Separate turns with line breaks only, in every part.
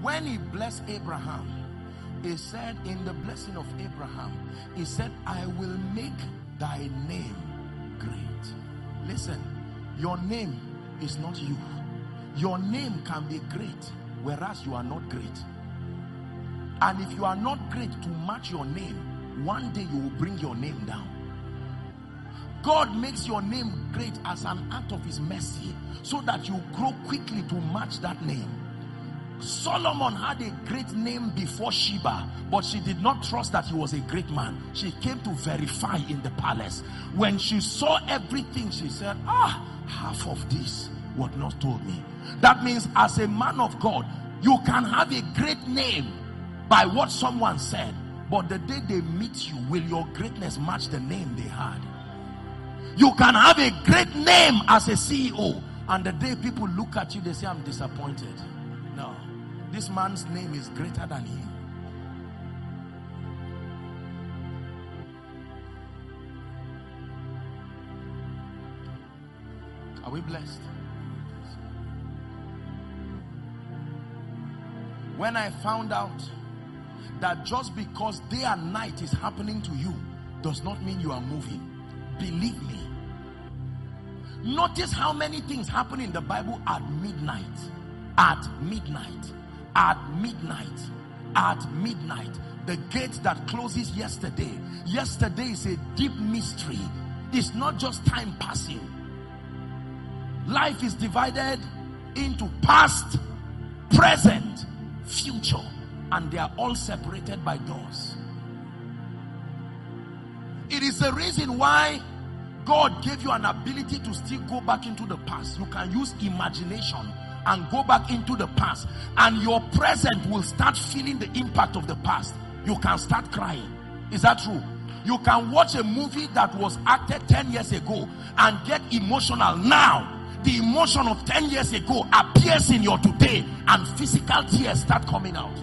When he blessed Abraham, he said, in the blessing of Abraham, he said, I will make thy name great. Listen, your name is not you. Your name can be great, whereas you are not great. And if you are not great to match your name, one day you will bring your name down. God makes your name great as an act of his mercy, so that you grow quickly to match that name. Solomon had a great name before Sheba, but she did not trust that he was a great man. She came to verify in the palace. When she saw everything, she said, half of this was not told me. That means as a man of God, you can have a great name by what someone said, but the day they meet you, will your greatness match the name they had? You can have a great name as a CEO, and the day people look at you, they say, I'm disappointed. No, this man's name is greater than him. Are we blessed? When I found out that just because day and night is happening to you does not mean you are moving, believe me. Notice how many things happen in the Bible at midnight. At midnight. At midnight. At midnight. The gate that closes yesterday. Yesterday is a deep mystery. It's not just time passing. Life is divided into past, present, future, and they are all separated by doors. It is the reason why God gave you an ability to still go back into the past. You can use imagination and go back into the past, and your present will start feeling the impact of the past. You can start crying. Is that true? You can watch a movie that was acted 10 years ago and get emotional now. The emotion of 10 years ago appears in your today, and physical tears start coming out.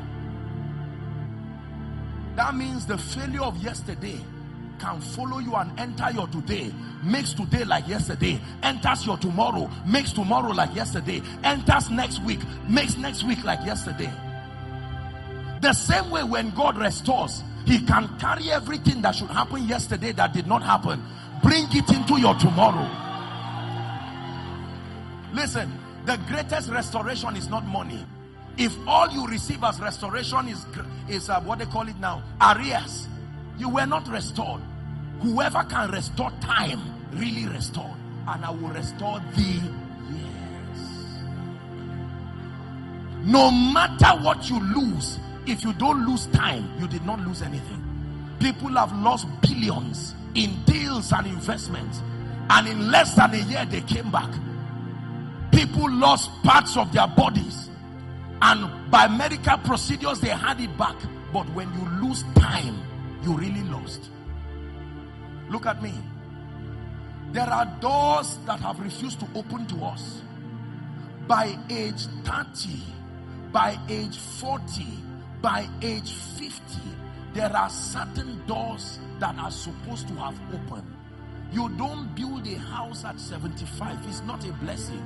That means the failure of yesterday can follow you and enter your today, makes today like yesterday, enters your tomorrow, makes tomorrow like yesterday, enters next week, makes next week like yesterday. The same way when God restores, he can carry everything that should happen yesterday that did not happen, bring it into your tomorrow. Listen, the greatest restoration is not money. If all you receive as restoration is what they call it now, arrears, you were not restored. Whoever can restore time, really restored. And I will restore thee years. No matter what you lose, if you don't lose time, you did not lose anything. People have lost billions in deals and investments, and in less than a year they came back. People lost parts of their bodies, and by medical procedures they had it back. But when you lose time, you really lost. Look at me. There are doors that have refused to open to us. By age 30, by age 40, by age 50, there are certain doors that are supposed to have opened. You don't build a house at 75. It's not a blessing.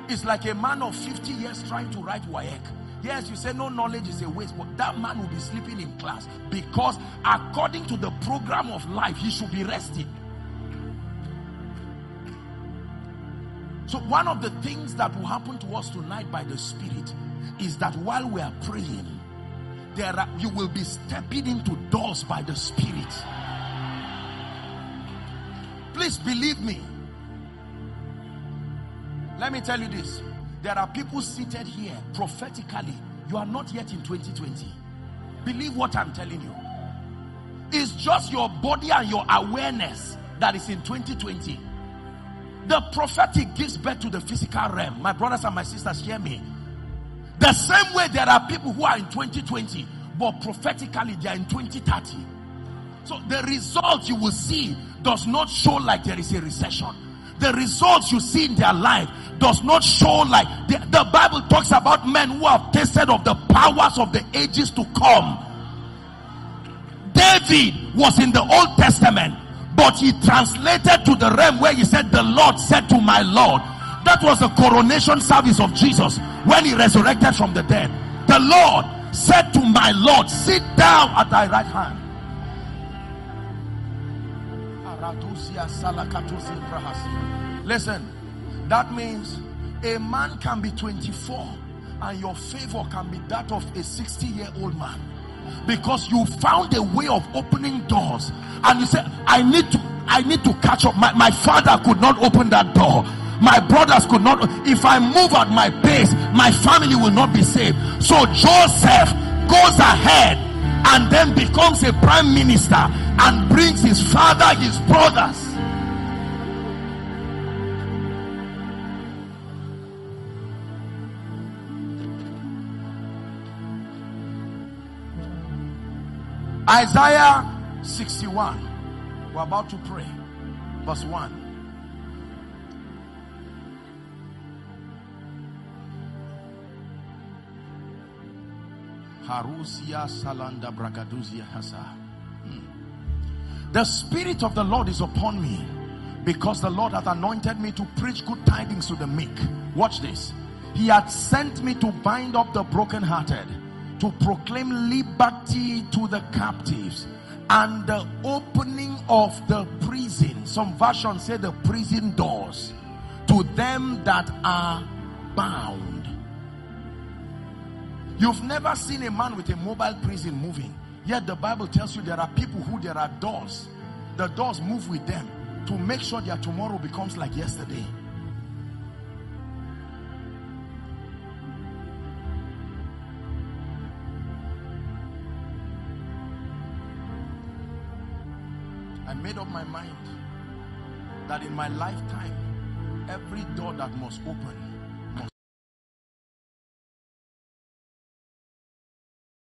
It's like a man of 50 years trying to write WAEC. Yes, you say no knowledge is a waste, but that man will be sleeping in class, because according to the program of life, he should be resting. So one of the things that will happen to us tonight by the Spirit is that while we are praying, you will be stepping into doors by the Spirit. Please believe me. Let me tell you this. There are people seated here prophetically. You are not yet in 2020. Believe what I'm telling you. It's just your body and your awareness that is in 2020. The prophetic gives birth to the physical realm. My brothers and my sisters, hear me. The same way there are people who are in 2020, but prophetically they are in 2030. So the results you will see does not show like there is a recession. The results you see in their life does not show like the Bible talks about men who have tasted of the powers of the ages to come. David was in the Old Testament, but he translated to the realm where he said, the Lord said to my Lord. That was the coronation service of Jesus when he resurrected from the dead. The Lord said to my Lord, sit down at thy right hand. Listen, that means a man can be 24 and your favor can be that of a 60-year-old man, because you found a way of opening doors and you say, I need to catch up. My father could not open that door. My brothers could not. If I move at my pace, my family will not be saved. So Joseph goes ahead and then becomes a prime minister and brings his father, his brothers. Isaiah 61. We're about to pray. Verse 1. The Spirit of the Lord is upon me, because the Lord hath anointed me to preach good tidings to the meek. Watch this. He hath sent me to bind up the brokenhearted, to proclaim liberty to the captives, and the opening of the prison. Some versions say the prison doors, to them that are bound. You've never seen a man with a mobile prison moving, yet the Bible tells you there are people who, there are doors. The doors move with them to make sure their tomorrow becomes like yesterday. I made up my mind that in my lifetime, every door that must open,